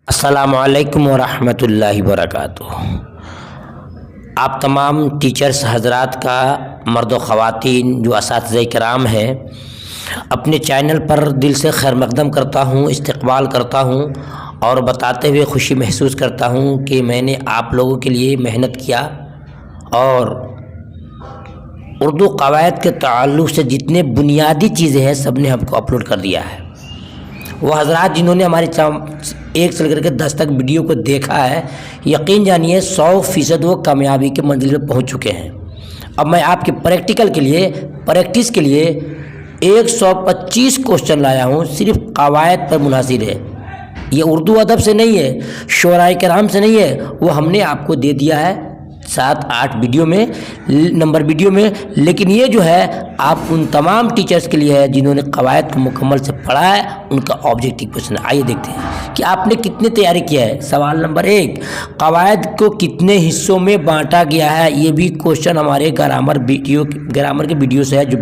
السلام علیکم ورحمۃ اللہ وبرکاتہ۔ آپ تمام ٹیچرز حضرات کا، مرد و خواتین جو اساتذہ کرام ہیں، اپنے چینل پر دل سے خیر مقدم کرتا ہوں، استقبال کرتا ہوں اور بتاتے ہوئے خوشی محسوس کرتا ہوں کہ میں نے آپ لوگوں کے لیے محنت کیا اور اردو قواعد کے تعلق سے جتنے بنیادی چیزیں ہیں سب نے ہم کو اپلوڈ کر دیا ہے۔ وہ حضرات جنہوں نے ہماری 1 سے لے کر کے 10 تک ویڈیو کو دیکھا ہے، یقین جانیے 100% وہ کامیابی کے منزل پہ پہنچ چکے ہیں۔ اب میں آپ کے پریکٹس کے لیے 125 کوشچن لایا ہوں، صرف قواعد پر منحصر ہے۔ یہ اردو ادب سے نہیں ہے، شعراء کرام سے نہیں ہے، وہ ہم نے آپ کو دے دیا ہے 7-8 نمبر ویڈیو میں، لیکن یہ جو ہے آپ ان تمام ٹیچرز کے لیے ہے جنہوں نے قواعد کو مکمل سے پڑھا ہے، ان کا آبجیکٹیو کوشچن ہے۔ آئیے دیکھتے ہیں کہ آپ نے کتنی تیاری کیا ہے۔ سوال نمبر 1، قواعد کو کتنے حصوں میں بانٹا گیا ہے؟ یہ بھی کوشچن ہمارے گرامر کے ویڈیو سے ہے، جو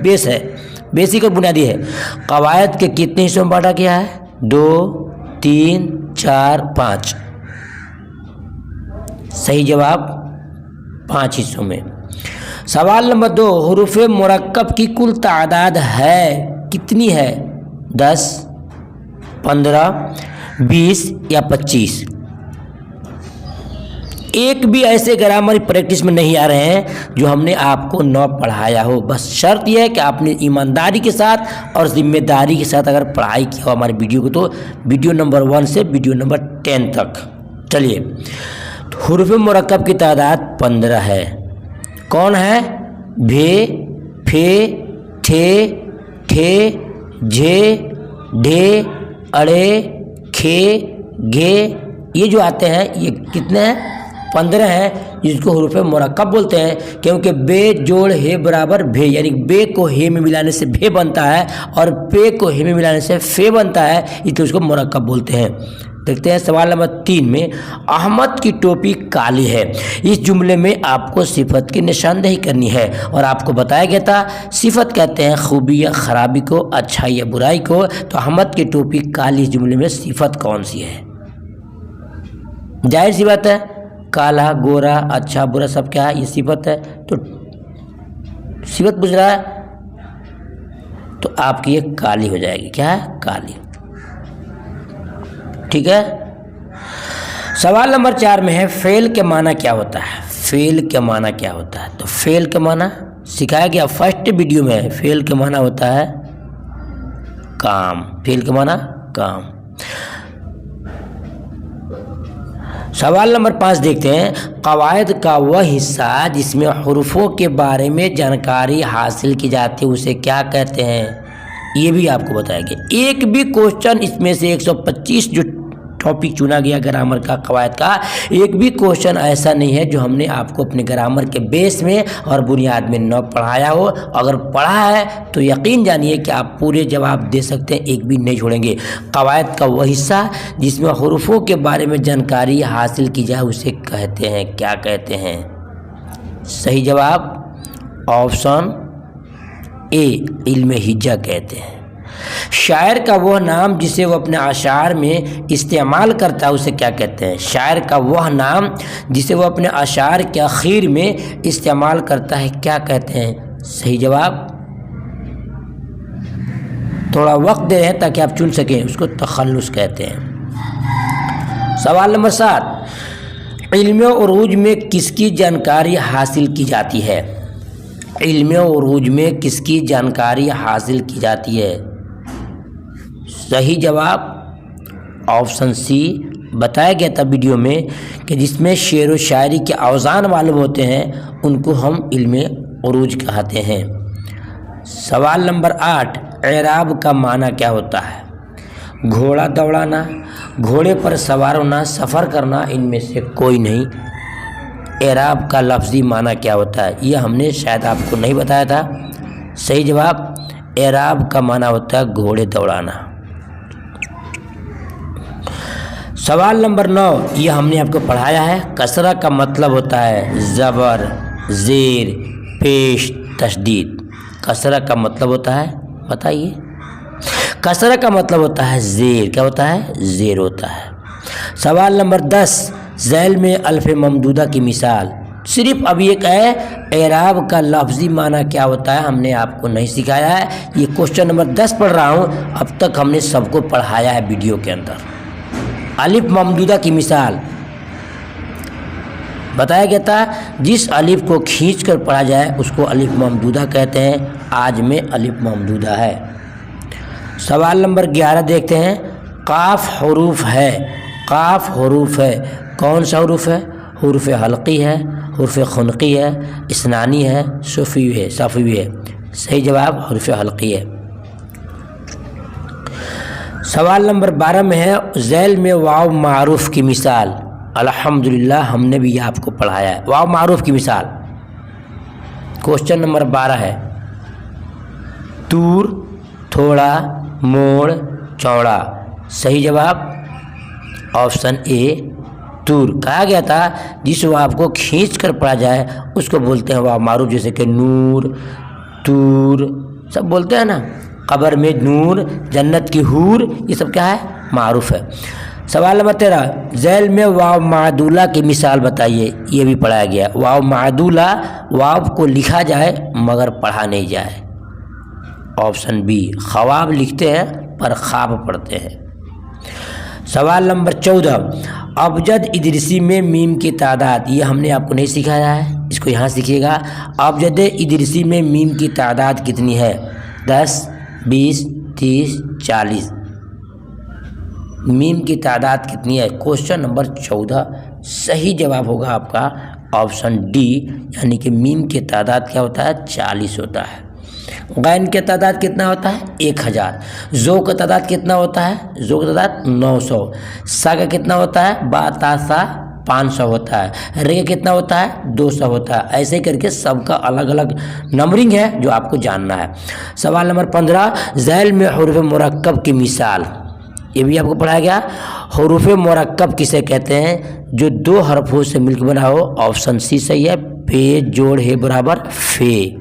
بیسک اور بنیادی ہے۔ قواعد کے کتنے حصوں میں بانٹا گیا ہے؟ 2 3 4 5۔ صحیح جواب 5 حصوں میں۔ سوال نمبر 2، حروف مرکب کی کل تعداد ہے کتنی ہے؟ 10 15 20 یا 25؟ ایک بھی ایسے گرامر پریکٹس میں نہیں آ رہے ہیں جو ہم نے آپ کو نہ پڑھایا ہو۔ بس شرط یہ ہے کہ آپ نے ایمانداری کے ساتھ اور ذمہ داری کے ساتھ اگر پڑھائی کیا ہو ہمارے ویڈیو کو، تو ویڈیو نمبر 1 سے ویڈیو نمبر 10 تک۔ چلیے، حروف مرکب کی تعداد 15 ہے۔ کون ہے؟ بھے، پھے، ٹھے، ٹھے، جھے، ڈھے، اڑے، کھے، گھے، یہ جو آتے ہیں یہ کتنے ہیں؟ 15 ہیں، جس کو حروف مرکب بولتے ہیں، کیونکہ بے جوڑ ہے برابر بھے، یعنی بے کو ہے میں ملانے سے بھے بنتا ہے اور پے کو ہے میں ملانے سے فے بنتا ہے، اس لیے اس کو مرکب بولتے ہیں۔ دیکھتے ہیں سوال نمبر 3 میں، احمد کی ٹوپی کالی ہے۔ اس جملے میں آپ کو صفت کی نشاندہی کرنی ہے، اور آپ کو بتایا گیا تھا صفت کہتے ہیں خوبی یا خرابی کو، اچھائی یا برائی کو، تو احمد کی ٹوپی کالی اس جملے میں صفت کون سی ہے؟ ظاہر سی بات ہے، کالا، گورا، اچھا، برا سب کیا ہے؟ یہ صفت ہے، تو صفت پوچھ رہا ہے تو آپ کی یہ کالی ہو جائے گی۔ کیا ہے؟ کالی۔ ٹھیک ہے۔ سوال نمبر 4 میں ہے، فعل کے معنی کیا ہوتا ہے؟ فعل کے معنی کیا ہوتا ہے؟ تو فعل کے معنی سکھایا گیا فرسٹ ویڈیو میں۔ فعل کے معنی ہوتا ہے کام۔ فعل کے معنی کام۔ سوال نمبر 5 دیکھتے ہیں، قواعد کا وہ حصہ جس میں حروفوں کے بارے میں جانکاری حاصل کی جاتی ہے اسے کیا کہتے ہیں؟ یہ بھی آپ کو بتایا گیا۔ ایک بھی کوشچن اس میں سے 125 جو ٹاپک چنا گیا گرامر کا، قواعد کا، ایک بھی کوشچن ایسا نہیں ہے جو ہم نے آپ کو اپنے گرامر کے بیس میں اور بنیاد میں نہ پڑھایا ہو۔ اگر پڑھا ہے تو یقین جانیے کہ آپ پورے جواب دے سکتے ہیں، ایک بھی نہیں چھوڑیں گے۔ قواعد کا وہ حصہ جس میں حروفوں کے بارے میں جانکاری حاصل کی جائے اسے کہتے ہیں، کیا کہتے ہیں؟ صحیح جواب آپشن اے، علم ہجا کہتے ہیں۔ شاعر کا وہ نام جسے وہ اپنے اشعار میں استعمال کرتا ہے اسے کیا کہتے ہیں؟ شاعر کا وہ نام جسے وہ اپنے اشعار کے اخیر میں استعمال کرتا ہے کیا کہتے ہیں؟ صحیح جواب، تھوڑا وقت دے رہے ہیں تاکہ آپ چن سکیں، اس کو تخلص کہتے ہیں۔ سوال نمبر 7، علم عروج میں کس کی جانکاری حاصل کی جاتی ہے؟ علم عروج میں کس کی جانکاری حاصل کی جاتی ہے؟ صحیح جواب آپشن سی، بتایا گیا تھا ویڈیو میں کہ جس میں شعر و شاعری کے اوزان معلوم ہوتے ہیں ان کو ہم علم عروج کہتے ہیں۔ سوال نمبر 8، اعراب کا معنی کیا ہوتا ہے؟ گھوڑا دوڑانا، گھوڑے پر سوار ہونا، سفر کرنا، ان میں سے کوئی نہیں۔ اعراب کا لفظی معنی کیا ہوتا ہے؟ یہ ہم نے شاید آپ کو نہیں بتایا تھا۔ صحیح جواب، اعراب کا معنی ہوتا ہے گھوڑے دوڑانا۔ سوال نمبر 9، یہ ہم نے آپ کو پڑھایا ہے۔ کسرہ کا مطلب ہوتا ہے زبر، زیر، پیش، تشدید۔ کسرہ کا مطلب ہوتا ہے، بتائیے۔ کسرہ کا مطلب ہوتا ہے زیر، کیا ہوتا ہے؟ زیر ہوتا ہے۔ सवाल नंबर 10 ज़ैल में अल्फ़ ममदूदा की मिसाल। सिर्फ अब ये है एराब का लफ्ज़ी माना क्या होता है हमने आपको नहीं सिखाया है। ये क्वेश्चन नंबर 10 पढ़ रहा हूँ, अब तक हमने सबको पढ़ाया है वीडियो के अंदर। अलिफ ममदूदा की मिसाल बताया गया था, जिस अलिफ को खींच कर पढ़ा जाए उसको अलिफ ममदूदा कहते हैं। आज में अलिफ ममदूदा है। सवाल नंबर 11 देखते हैं। काफ हुरूफ है, काफ हुरूफ है, कौन सा हुरूफ है? हुरूफ हल्की है, हुरूफ खुनकी है, इसनानी है, सफ़ी है। सही जवाब हुरूफ हल्की है। सवाल नंबर 12 में है ज़ैल में वाव मारूफ की मिसाल। अल्हम्दुलिल्लाह हमने भी आपको पढ़ाया है। वाव मारूफ की मिसाल क्वेश्चन नंबर 12 है। तूर, थोड़ा, मोड़, चौड़ा। सही जवाब ऑप्शन ए तूर। कहा गया था जिस वाव को खींच कर पढ़ा जाए उसको बोलते हैं वाव मारूफ, जैसे कि नूर, तूर सब बोलते हैं ना। कब्र में नूर, जन्नत की हूर, ये सब क्या है? मारूफ है। सवाल नंबर 13 ज़ैल में वाव मादूला की मिसाल बताइए। ये भी पढ़ाया गया। वाव मादूला, वाव को लिखा जाए मगर पढ़ा नहीं जाए। ऑप्शन बी ख्वाब लिखते हैं पर ख्वाब पढ़ते हैं। सवाल नंबर 14 अबजद इदरिसी में मीम की तादाद। ये हमने आपको नहीं सिखाया है, इसको यहाँ सीखिएगा। अबजद इदरिसी में मीम की तादाद कितनी है? 10, 20, 30, 40। मीम की तादाद कितनी है? क्वेश्चन नंबर 14 सही जवाब होगा आपका ऑप्शन डी, यानी कि मीम की तादाद क्या होता है? 40 होता है। गैन की तादाद कितना होता है? 1000। ज़ो का तादाद कितना होता है? ज़ो का तादाद 900। सा का कितना होता है? बातासा 500 होता है। रे कितना होता है? 200 होता है। ऐसे करके सबका अलग अलग नंबरिंग है जो आपको जानना है। सवाल नंबर 15 ज़ैल में हुरूफ मुरक्कब की मिसाल। ये भी आपको पढ़ाया गया। हुरूफ मुरक्कब किसे कहते हैं? जो 2 हरफों से मिलकर बना हो। ऑप्शन सी सही है। पे जोड़ है बराबर फे।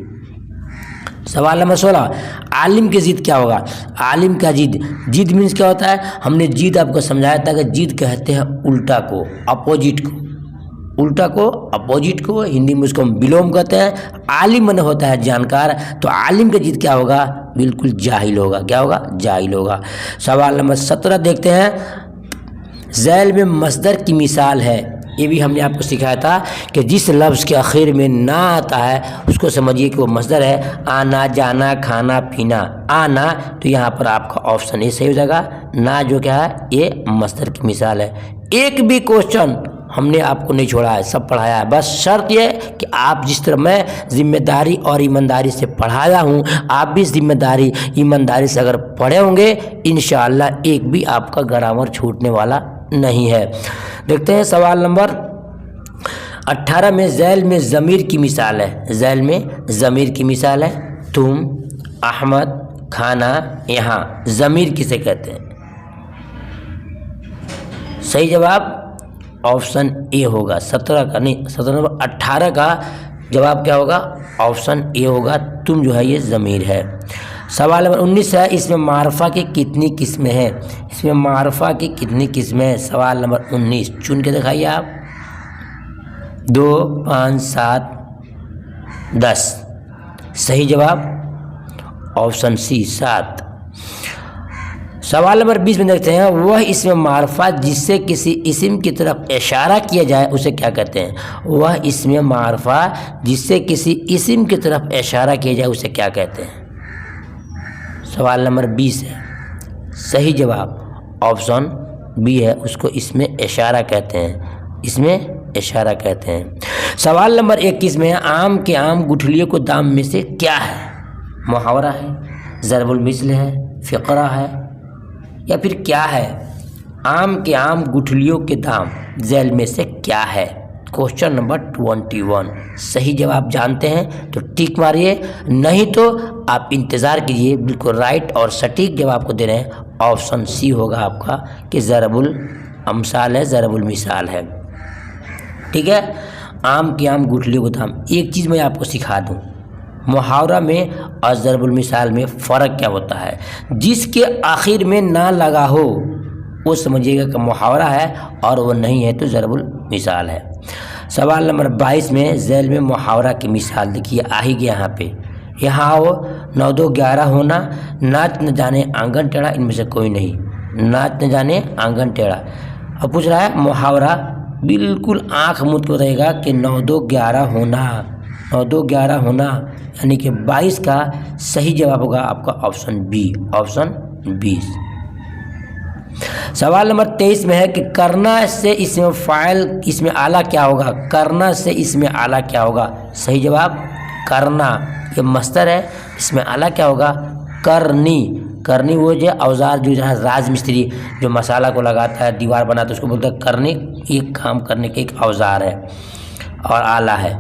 सवाल नंबर 16 आलिम की जिद क्या होगा? आलिम का जिद, जिद मीन्स क्या होता है? हमने जिद आपको समझाया था कि जिद कहते हैं उल्टा को, अपोजिट को। उल्टा को, अपोजिट को हिंदी में उसको हम विलोम कहते हैं। आलिम मन होता है जानकार, तो आलिम का जिद क्या होगा? बिल्कुल जाहिल होगा। क्या होगा? जाहिल होगा। सवाल नंबर 17 देखते हैं। ज़ैल में मस्दर की मिसाल है। ये भी हमने आपको सिखाया था कि जिस लफ्ज़ के आखिर में ना आता है उसको समझिए कि वो मस्दर है। आना, जाना, खाना, पीना। आना तो यहाँ पर आपका ऑप्शन ए सही हो जाएगा। ना जो क्या है? ये मस्दर की मिसाल है। एक भी क्वेश्चन हमने आपको नहीं छोड़ा है, सब पढ़ाया है। बस शर्त ये कि आप जिस तरह मैं जिम्मेदारी और ईमानदारी से पढ़ाया हूँ, आप भी जिम्मेदारी ईमानदारी से अगर पढ़े होंगे इंशाअल्लाह एक भी आपका ग्रामर छूटने वाला नहीं है। देखते हैं सवाल नंबर 18 में ज़ैल में ज़मीर की मिसाल है। ज़ैल में ज़मीर की मिसाल है। तुम, अहमद, खाना, यहाँ। ज़मीर किसे कहते हैं? सही जवाब ऑप्शन ए होगा। 17 का नहीं, 17 नंबर 18 का जवाब क्या होगा? ऑप्शन ए होगा। तुम जो है ये ज़मीर है। सवाल नंबर 19 है। इसमें मारफा की कितनी किस्में हैं? इसमें मारफा की कितनी किस्में हैं? सवाल नंबर 19 चुन के दिखाइए आप। 2, 5, 7, 10। सही जवाब ऑप्शन सी 7। सवाल नंबर 20 में देखते हैं। वह इसमें मारफा जिससे किसी इस्म की तरफ इशारा किया जाए उसे क्या कहते हैं? वह इसमें मारफा जिससे किसी इस्म की तरफ इशारा किया जाए उसे क्या कहते हैं? सवाल नंबर 20 है। सही जवाब ऑप्शन बी है, उसको इसमें इशारा कहते हैं। इसमें इशारा कहते हैं। सवाल नंबर 21 में आम के आम गुठलियों को दाम में से क्या है? मुहावरा है, ज़रबुल मिस्ल है, फ़िक़रा है, या फिर क्या है? आम के आम गुठलियों के दाम ज़ैल में से क्या है? Question number 21। सही जवाब जानते हैं तो टिक मारिए, नहीं तो आप इंतज़ार कीजिए। बिल्कुल राइट और सटीक जवाब को दे रहे हैं। ऑप्शन सी होगा आपका कि ज़रबुल अमसाल है, ज़रबुल मिसाल है। ठीक है। आम के आम गुठलियों के दाम। एक चीज़ मैं आपको सिखा दूँ, मुहावरा में और ज़रबुल मिसाल में फ़र्क क्या होता है? जिसके आखिर में ना लगा हो وہ سمجھیے گا کہ محاورہ ہے، اور وہ نہیں ہے تو ضرب المثال ہے۔ سوال نمبر 22 میں ذیل میں محاورہ کی مثال دیکھیے آ ہی گیا یہاں پہ، یہاں آؤ 9 2 11 ہونا، ناچ نہ جانے آنگن ٹیڑھا، ان میں سے کوئی نہیں، ناچ نہ جانے آنگن ٹیڑھا۔ اب پوچھ رہا ہے محاورہ، بالکل آنکھ موند کے بتائیے گا کہ 9 2 11 ہونا، 9 2 11 ہونا، یعنی کہ 22 کا صحیح جواب ہوگا آپ کا آپشن بی، آپشن 20۔ سوال نمبر 23 میں ہے کہ کرنا سے اس میں فاعل اس میں اعلیٰ کیا ہوگا، کرنا سے اس میں اعلیٰ کیا ہوگا، صحیح جواب کرنا، یہ مصدر ہے، اس میں اعلیٰ کیا ہوگا کرنی، کرنی وہ جو اوزار جو جہاں راج مستری جو مسالہ کو لگاتا ہے دیوار بناتا ہے اس کو بولتا ہے کرنی، یہ کام کرنے کے ایک اوزار ہے اور آلہ ہے۔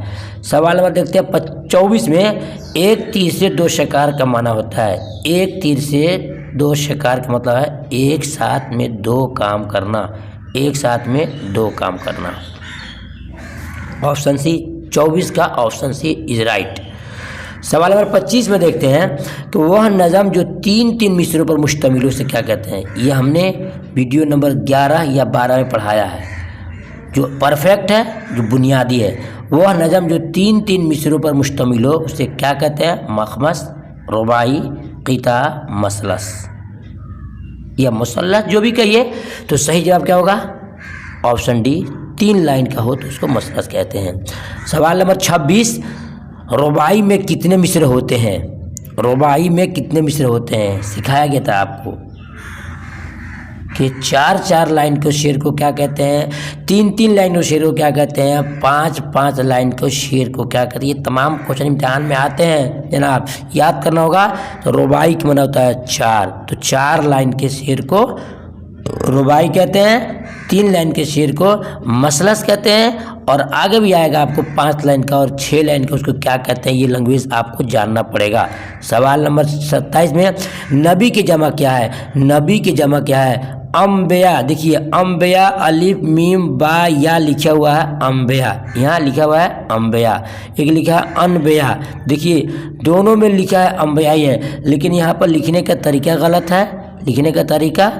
سوال نمبر دیکھتے ہیں 24 میں، ایک تیر سے 2 شکار کا معنی ہوتا ہے، ایک تیر سے 2 شکار کا مطلب ہے ایک ساتھ میں 2 کام کرنا، ایک ساتھ میں 2 کام کرنا۔ آپشن سی 24 کا آپشن سی از رائٹ۔ سوال نمبر 25 میں دیکھتے ہیں کہ وہ نظم جو 3 مصروں پر مشتمل ہو سے کیا کہتے ہیں، یہ ہم نے ویڈیو نمبر 11 یا 12 میں پڑھایا ہے، جو پرفیکٹ ہے جو بنیادی ہے، وہ نظم جو 3 مصروں پر مشتمل ہو اسے کیا کہتے ہیں، مخمس، رباعی، قطع، مثلث یا مثلث جو بھی کہیے، تو صحیح جواب کیا ہوگا آپشن ڈی، 3 لائن کا ہو تو اس کو مثلث کہتے ہیں۔ سوال نمبر 26، رباعی میں کتنے مصرے ہوتے ہیں، رباعی میں کتنے مصرے ہوتے ہیں، سکھایا گیا تھا آپ کو کہ 4 لائن کے شعر کو کیا کہتے ہیں، 3 لائن کے شعر کو کیا کہتے ہیں، 5 لائن کے شعر کو کیا کہتے ہیں، یہ تمام کوشچن امتحان میں آتے ہیں جناب، یاد کرنا ہوگا۔ تو رباعی کا معنی ہوتا ہے 4، تو 4 لائن کے شعر کو رباعی کہتے ہیں، 3 لائن کے شعر کو مثلث کہتے ہیں، اور آگے بھی آئے گا آپ کو 5 لائن کا اور 6 لائن کا اس کو کیا کہتے ہیں، یہ لینگویج آپ کو جاننا پڑے گا۔ سوال نمبر 27 میں نبی کی جمع کیا ہے، نبی کی جمع کیا ہے، انبیاء، دیکھیے انبیاء الف میم با یا لکھا ہوا ہے انبیاء، یہاں لکھا ہوا ہے انبیاء، ایک لکھا ہے انبیاء، دیکھیے دونوں میں لکھا ہے انبیاء ہی ہے، لیکن یہاں پر لکھنے کا طریقہ غلط ہے، لکھنے کا طریقہ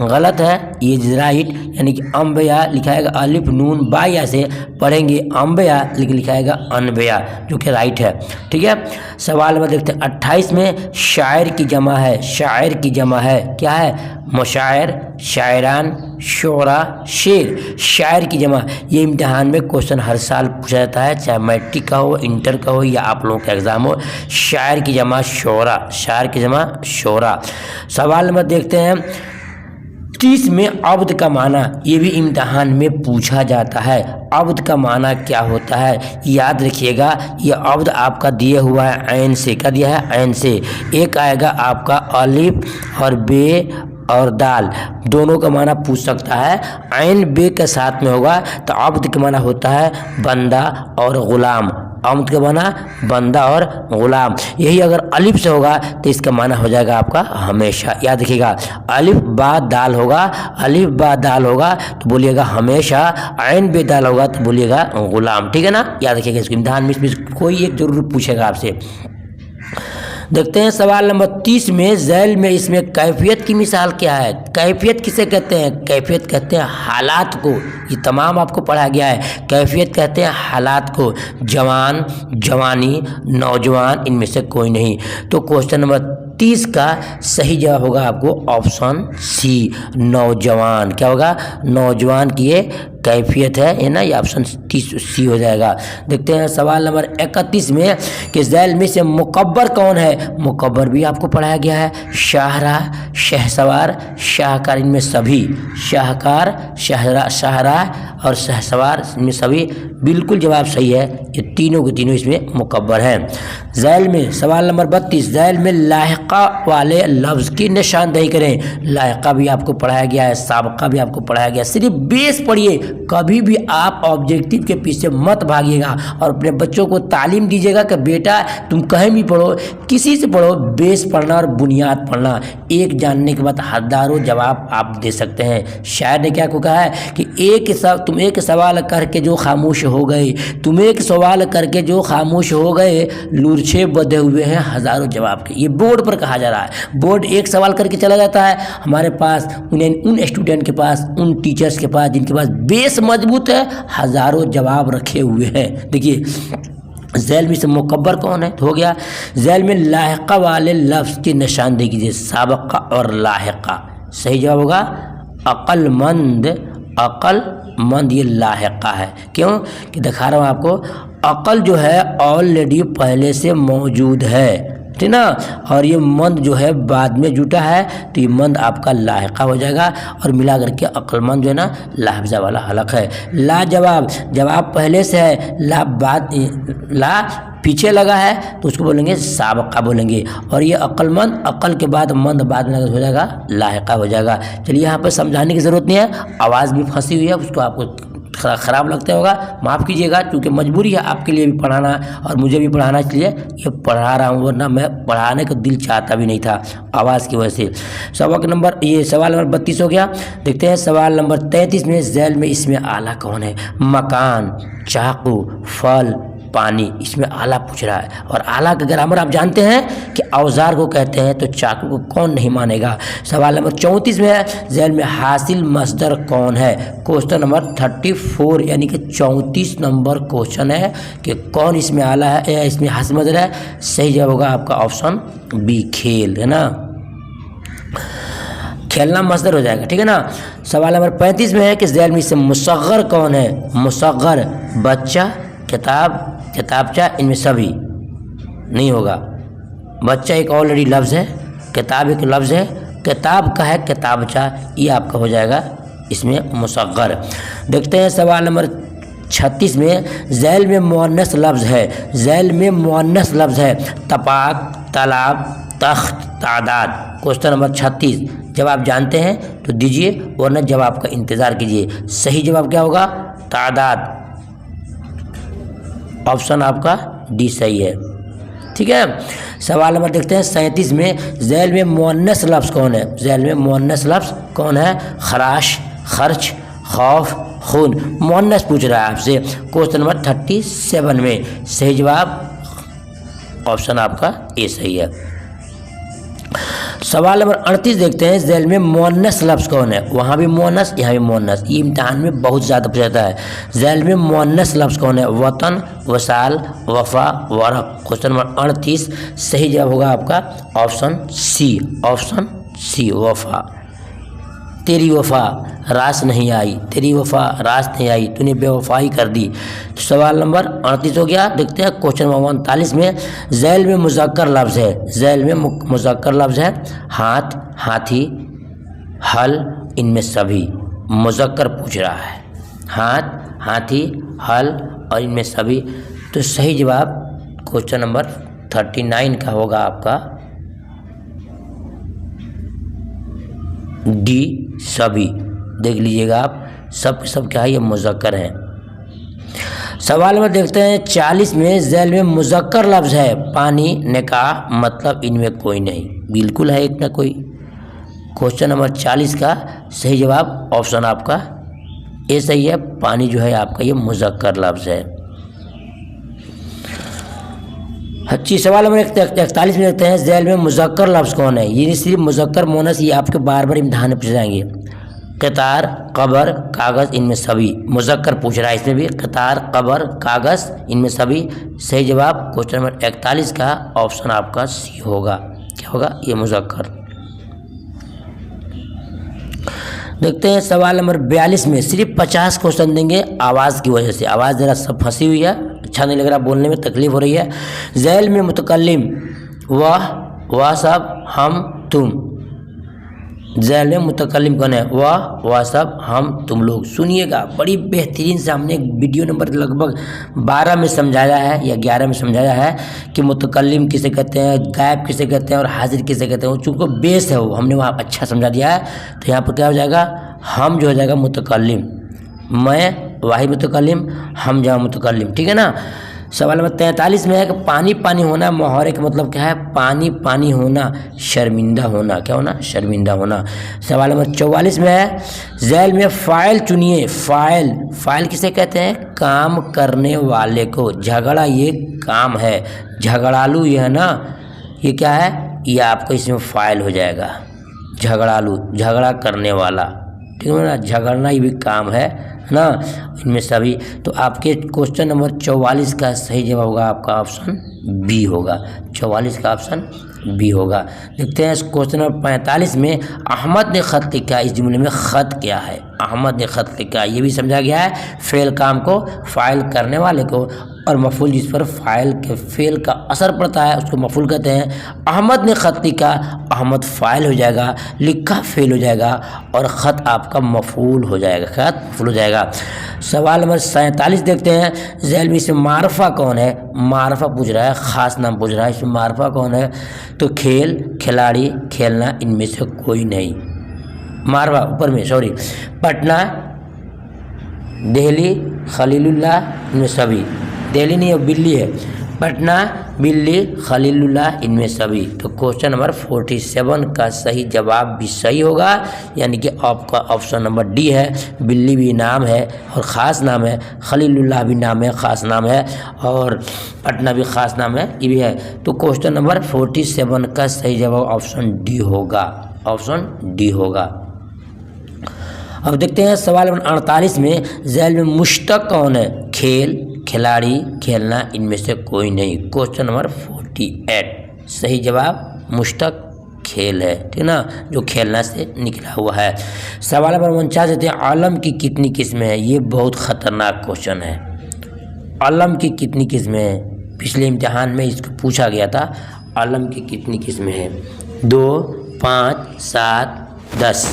غلط ہے، یہ رائٹ، یعنی کہ انبیاء لکھائے گا الف نون با یا سے پڑھیں گے انبیاء، لیکن لکھائے گا انبیاء جو کہ رائٹ ہے، ٹھیک ہے۔ سوال نمبر دیکھتے ہیں 28 میں، شاعر کی جمع ہے، شاعر کی جمع ہے کیا ہے، مشاعر، شاعران، شعراء، شعر، شاعر کی جمع، یہ امتحان میں کوشچن ہر سال پوچھا جاتا ہے، چاہے میٹرک کا ہو، انٹر کا ہو یا آپ لوگوں کا ایگزام ہو، شاعر کی جمع شعراء، شاعر کی جمع شعراء۔ سوال نمبر دیکھتے ہیں 30 میں عبد کا معنی، یہ بھی امتحان میں پوچھا جاتا ہے، عبد کا معنی کیا ہوتا ہے، یاد رکھیے گا، یہ عبد آپ کا دیا ہوا ہے عین سے، کیا دیا ہے عین سے، ایک آئے گا آپ کا الف اور بے اور دال، دونوں کا معنی پوچھ سکتا ہے، عین بے کے ساتھ میں ہوگا تو عبد کا معنی ہوتا ہے بندہ اور غلام، عبد کا معنی بندہ اور غلام، یہی اگر الف سے ہوگا تو اس کا معنی ہو جائے گا آپ کا ہمیشہ، یاد رکھیے گا الف با دال ہوگا، الف با دال ہوگا تو بولیے گا ہمیشہ، عین بے دال ہوگا تو بولیے گا غلام، ٹھیک ہے نا، یاد رکھیے گا، اس کو امتحان میں کوئی ایک ضرور پوچھے گا آپ سے۔ دیکھتے ہیں سوال نمبر 30 میں، ذیل میں اس میں کیفیت کی مثال کیا ہے، کیفیت کسے کہتے ہیں، کیفیت کہتے ہیں حالات کو، یہ تمام آپ کو پڑھا گیا ہے، کیفیت کہتے ہیں حالات کو، جوان، جوانی، نوجوان، ان میں سے کوئی نہیں، تو کوشچن نمبر 30 کا صحیح جواب ہوگا آپ کو آپشن سی، نوجوان، کیا ہوگا نوجوان کی یہ کیفیت ہے نا، یہ آپشن سی ہو جائے گا۔ دیکھتے ہیں سوال نمبر 31 میں کہ ذیل میں سے مکبر کون ہے، مکبر بھی آپ کو پڑھایا گیا ہے، شاہراہ، شہسوار، شاہکار، ان میں سبھی، شاہکار، شاہراہ اور شہسوار، ان میں سبھی بالکل جواب صحیح ہے، یہ تینوں کے تینوں اس میں مکبر ہیں۔ ذیل میں سوال نمبر 32، ذیل میں لاحقہ والے لفظ کی نشاندہی کریں، لاحقہ بھی آپ کو پڑھایا گیا ہے، سابقہ بھی آپ کو پڑھایا گیا، صرف بیس پڑھیے، کبھی بھی آپ آبجیکٹیو کے پیچھے مت بھاگیے گا، اور اپنے بچوں کو تعلیم دیجیے گا کہ بیٹا تم کہیں بھی پڑھو، کسی سے پڑھو، بیس پڑھنا اور بنیاد پڑھنا، ایک جاننے کے بعد ہزاروں جواب آپ دے سکتے ہیں۔ شاعر نے کیا کو کہا ہے کہ तुम एक सवाल करके जो खामोश हो गए, तुम एक सवाल करके जो खामोश हो गए, लूरछे बंधे हुए हैं हज़ारों जवाब के। ये बोर्ड पर कहा जा रहा है। बोर्ड एक सवाल करके चला जाता है, हमारे पास उन स्टूडेंट के पास, उन टीचर्स के पास जिनके पास बेस मजबूत है, हज़ारों जवाब रखे हुए हैं। देखिए ज़ैल में से मुकब्बर कौन है, तो हो गया। ज़ैल में लाहिक़ा वाले लफ्ज़ की निशानदेही कीजिए, साबक़ा और लाहिक़ा। सही जवाब होगा अक़लमंद। अक़लमंद ये लाहिक़ा है। क्यों कि दिखा रहा हूँ आपको, अक़ल जो है ऑलरेडी पहले से मौजूद है, ठीक ना, और ये मंद जो है बाद में जुटा है, तो ये मंद आपका लाहिक़ा हो जाएगा। और मिला करके अक़लमंद जो है ना लाहफ़ज़ा वाला हलक़ है। ला जवाब, जवाब पहले से है, ला पीछे लगा है, तो उसको बोलेंगे साबक़ा बोलेंगे। और ये अक़लमंद, अक़ल के बाद मंद बाद में हो जाएगा लाहिक़ा हो जाएगा। चलिए यहाँ पर समझाने की ज़रूरत नहीं है, आवाज़ भी फंसी हुई है, उसको आपको ख़राब लगता होगा, माफ़ कीजिएगा, क्योंकि मजबूरी है आपके लिए भी पढ़ाना और मुझे भी पढ़ाना, इसलिए ये पढ़ा रहा हूँ, वरना मैं पढ़ाने का दिल चाहता भी नहीं था आवाज़ की वजह से। सवाल नंबर 32 हो गया। देखते हैं सवाल नंबर 33 में, ज़ैल में इसमें आला कौन है? मकान, चाकू, फल, पानी, इसमें आला पूछ रहा है। और आला का ग्रामर आप जानते हैं कि औजार को कहते हैं, तो चाकू को कौन नहीं मानेगा। सवाल नंबर 34 में है, ज़ैल में हासिल मस्दर कौन है? क्वेश्चन नंबर 34 यानी कि 34 नंबर क्वेश्चन है कि कौन इसमें आला है या इसमें हासिल मस्दर है। सही जवाब होगा आपका ऑप्शन बी, खेल, है ना, खेलना मस्दर हो जाएगा, ठीक है ना। सवाल नंबर 35 में है कि ज़ैल में इससे मुसग़्ग़र कौन है? मुसग़्ग़र बच्चा, किताब, किताबचा, इनमें सभी नहीं होगा। बच्चा एक ऑलरेडी लफ्ज़ है, किताब एक लफ्ज़ है, किताब का है किताबचा, ये आपका हो जाएगा इसमें मुसग़्ग़र। देखते हैं सवाल नंबर 36 में, ज़ैल में मुअन्नस लफ्ज़ है। ज़ैल में मुअन्नस लफ्ज़ है, तपाक, तालाब, तख्त, तादाद। क्वेश्चन नंबर 36 जवाब जानते हैं तो दीजिए, वरना जवाब का इंतज़ार कीजिए। सही जवाब क्या होगा? तादाद, ऑप्शन आपका डी सही है, ठीक है। सवाल नंबर देखते हैं 37 में, ज़ैल में मुअन्नस लफ्ज़ कौन है? ज़ैल में मुअन्नस लफ्ज़ कौन है? खराश, खर्च, खौफ, खून। मुअन्नस पूछ रहा है आपसे क्वेश्चन नंबर 37 में। सही जवाब ऑप्शन आपका ए सही है। सवाल नंबर 38 देखते हैं, ज़ैल में मुअन्नस लफ्ज़ कौन है? वहाँ भी मुअन्नस, यहाँ भी मुअन्नस, ये इम्तिहान में बहुत ज़्यादा पूछा जाता है। ज़ैल में मुअन्नस लफ्ज़ कौन है? वतन, वसाल, वफ़ा, वरक़। क्वेश्चन नंबर 38 सही जवाब होगा आपका ऑप्शन सी, ऑप्शन सी, वफ़ा। तेरी वफ़ा रास नहीं आई, तेरी वफ़ा रास नहीं आई, तूने बेवफ़ाई कर दी। तो सवाल नंबर 38 हो गया। देखते हैं क्वेश्चन नंबर 39 में, ज़ैल में मुज़क्कर लफ्ज़ है। ज़ैल में मुज़क्कर लफ्ज़ है, हाथ, हाथी, हल, इनमें सभी। मुज़क्कर पूछ रहा है, हाथ, हाथी, हल और इनमें सभी। तो सही जवाब क्वेश्चन नंबर 39 का होगा आपका डी, सभी। देख लीजिएगा आप, सब क्या है? ये मुज़क्कर है। सवाल में देखते हैं 40 में, ज़ैल में मुज़क्कर लफ्ज़ है, पानी, निकाह, मतलब इनमें कोई नहीं। बिल्कुल है एक ना कोई। क्वेश्चन नंबर 40 का सही जवाब ऑप्शन आपका ए सही है, पानी जो है आपका ये मुज़क्कर लफ्ज़ है। अच्छी। सवाल नंबर 41 में देखते हैं, ज़ैल में मुज़क्कर लफ्ज़ कौन है? ये सिर्फ मुज़क्कर मोनस, ये आपके बार बार इम्तिहान में पूछ जाएंगे। क़तार, क़बर, कागज़, इनमें सभी। मुज़क्कर पूछ रहा है इसमें भी, क़तार, क़बर, कागज़, इनमें सभी। सही जवाब क्वेश्चन नंबर 41 का ऑप्शन आपका सी होगा। क्या होगा? ये मुज़क्कर। देखते हैं सवाल नंबर 42 में, सिर्फ 50 क्वेश्चन देंगे आवाज़ की वजह से। आवाज़ ज़रा सब फंसी हुई है, अच्छा नहीं लग रहा, बोलने में तकलीफ़ हो रही है। ज़ैल में मुतकल्लिम, वह सब, हम, तुम। ज़ैल में मुतकल्लिम कौन है? वह सब, हम, तुम लोग। सुनिएगा, बड़ी बेहतरीन से हमने वीडियो नंबर लगभग 12 में समझाया है या 11 में समझाया है कि मुतकल्लिम किसे कहते हैं, गायब किसे कहते हैं और हाजिर किसे कहते हैं। चूँकि बेस है वो, हमने वहाँ अच्छा समझा दिया है। तो यहाँ पर क्या हो जाएगा? हम जो हो जाएगा मुतकल्लिम, मैं वाहिद मुतकल्लिम, हम जहाँ मुतकल्लिम, ठीक है ना। सवाल नंबर 43 में है कि पानी पानी होना मुहावरे का मतलब क्या है? पानी पानी होना शर्मिंदा होना, क्या होना? शर्मिंदा होना। सवाल नंबर 44 में है झैल में फ़ाइल चुनिए। फ़ाइल किसे कहते हैं? काम करने वाले को। झगड़ा ये काम है, झगड़ालू ये है ना, ये क्या है? ये आपको इसमें फ़ाइल हो जाएगा। झगड़ालू, झगड़ा करने वाला, ठीक है ना, झगड़ना ये भी काम है ना, इनमें सभी। तो आपके क्वेश्चन नंबर 44 का सही जवाब होगा आपका ऑप्शन बी होगा। 44 का ऑप्शन बी होगा। देखते हैं क्वेश्चन नंबर 45 में अहमद ने ख़त लिखा। इस जुमले में ख़त क्या है? अहमद ने ख़त लिखा, ये भी समझा गया है। फ़ेल काम को फ़ाइल करने वाले को, और मफूल जिस पर फ़ाइल के फ़ेल का असर पड़ता है उसको मफूल कहते हैं। अहमद ने ख़त लिखा, अहमद फ़ाइल हो जाएगा, लिखा फ़ेल हो जाएगा, और ख़त आपका मफूल हो जाएगा, ख़त मफूल हो जाएगा। सवाल नंबर 47 देखते हैं। झैल में इसमें मारफा कौन है? मारफा पूछ रहा है, ख़ास नाम पूछ रहा है। इसमें मारफा कौन है? तो खेल, खिलाड़ी, खेलना, इनमें से कोई नहीं। मारफा ऊपर में, सॉरी, पटना, दिल्ली, खलीलुल्लाह, इनमें सभी। दिल्ली नहीं है, बिल्ली है। पटना, बिल्ली, खलीलुल्लाह, इनमें सभी। तो क्वेश्चन नंबर 47 का सही जवाब भी सही होगा, यानी कि आपका ऑप्शन नंबर डी है। बिल्ली भी नाम है और ख़ास नाम है, खलीलुल्लाह भी नाम है, ख़ास नाम है, और पटना भी ख़ास नाम है, ये भी है। तो क्वेश्चन नंबर 47 का सही जवाब ऑप्शन डी होगा, ऑप्शन डी होगा। अब देखते हैं सवाल नंबर 48 में झैल में मुश्तक कौन है? खेल, खिलाड़ी, खेलना, इनमें से कोई नहीं। क्वेश्चन नंबर 48 सही जवाब मुश्तक खेल है, ठीक ना, जो खेलना से निकला हुआ है। सवाल नंबर 49 देते हैं आलम की कितनी किस्में हैं? ये बहुत ख़तरनाक क्वेश्चन है। आलम की कितनी किस्में हैं? पिछले इम्तिहान में इसको पूछा गया था। आलम की कितनी किस्में हैं? 2, 5, 7, 10।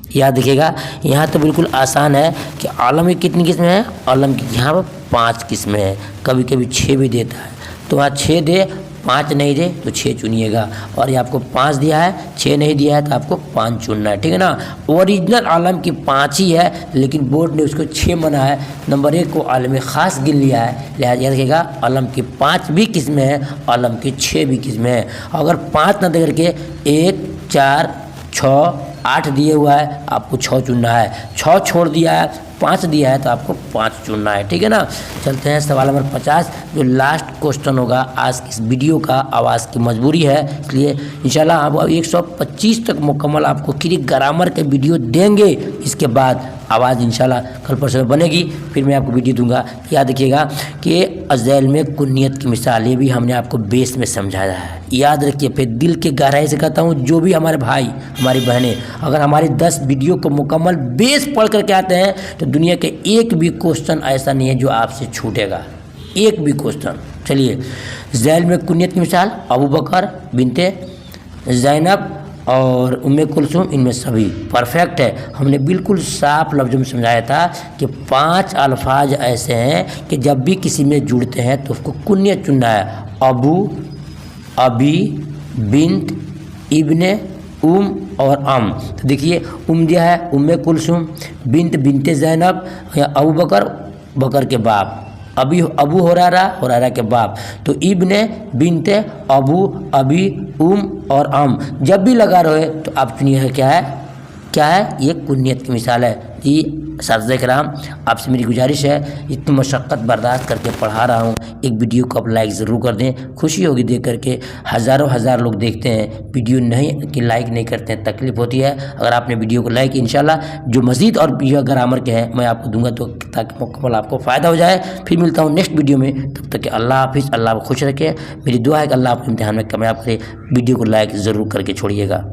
याद रखिएगा, यहाँ तो बिल्कुल आसान है कि आलम की कितनी किस्में हैं। आलम की यहाँ पर 5 किस्में हैं, कभी कभी 6 भी देता है। तो वहाँ 6 दे, 5 नहीं दे तो 6 चुनिएगा, और ये आपको 5 दिया है, 6 नहीं दिया है तो आपको 5 चुनना है, ठीक है ना। ओरिजिनल आलम की 5 ही है, लेकिन बोर्ड ने उसको 6 मना है। नंबर 1 को आलम ख़ास गिन लिया है, लिहाजा याद रखिएगा आलम की 5 भी किस्में हैं, आलम की 6 भी किस्में हैं। अगर 5 न दे करके 1, 4, 6, 8 दिए हुआ है, आपको 6 चुनना है। 6 छोड़ दिया है, 5 दिया है तो आपको 5 चुनना है, ठीक है ना। चलते हैं सवाल नंबर 50, जो लास्ट क्वेश्चन होगा आज इस वीडियो का। आवाज़ की मजबूरी है, इसलिए इंशाल्लाह आप 125 तक मुकम्मल आपको क्लिक ग्रामर के वीडियो देंगे। इसके बाद आवाज़ इंशाल्लाह कल परसों में बनेगी, फिर मैं आपको वीडियो दूंगा। याद रखिएगा कि अज़ैल में कुन्नियत की मिसाल, ये भी हमने आपको बेस में समझाया है। याद रखिए, फिर दिल के गहराई से कहता हूँ, जो भी हमारे भाई हमारी बहनें अगर हमारी 10 वीडियो को मुकम्मल बेस पढ़ करके आते हैं तो दुनिया के एक भी क्वेश्चन ऐसा नहीं है जो आपसे छूटेगा, एक भी क्वेश्चन। चलिए, झैल में कुन्नियत की मिसाल अबू बकर बिनते ज़ैनब और उम्मे कुलसूम, इनमें सभी परफेक्ट है। हमने बिल्कुल साफ लफ्ज़ों में समझाया था कि 5 अल्फाज ऐसे हैं कि जब भी किसी में जुड़ते हैं तो उसको कुन्नियत चुनना है। अबू, अबी, बिन्त, इब्ने, और अम। तो देखिए, दिया है उम्मे कुलसूम, बिन्त बिनते ज़ैनब, अबू बकर बकर के बाप, अबू हुरैरा के बाप। तो इब्ने, बिनते, अबू, अबी, और अम जब भी लगा रहे तो आप चुनिए क्या है, ये कुन्नियत की मिसाल है। जी साथिया किराम, आपसे मेरी गुजारिश है, इतनी मशक्क़त बर्दाश्त करके पढ़ा रहा हूँ, एक वीडियो को आप लाइक ज़रूर कर दें। खुशी होगी देख करके। हज़ारों लोग देखते हैं वीडियो, नहीं कि लाइक नहीं करते हैं, तकलीफ़ होती है। अगर आपने वीडियो को लाइक, इंशाल्लाह जो मज़ीद और ग्रामर के हैं मैं आपको दूंगा, तो ताकि मुकम्मल आपको फ़ायदा हो जाए। फिर मिलता हूँ नेक्स्ट वीडियो में, तब तक कि अल्लाह हाफिज़। अल्लाह को खुश रखे। मेरी दुआ है कि अल्लाह आपको इम्तिहान में कामयाब करे। वीडियो को लाइक ज़रूर करके छोड़िएगा।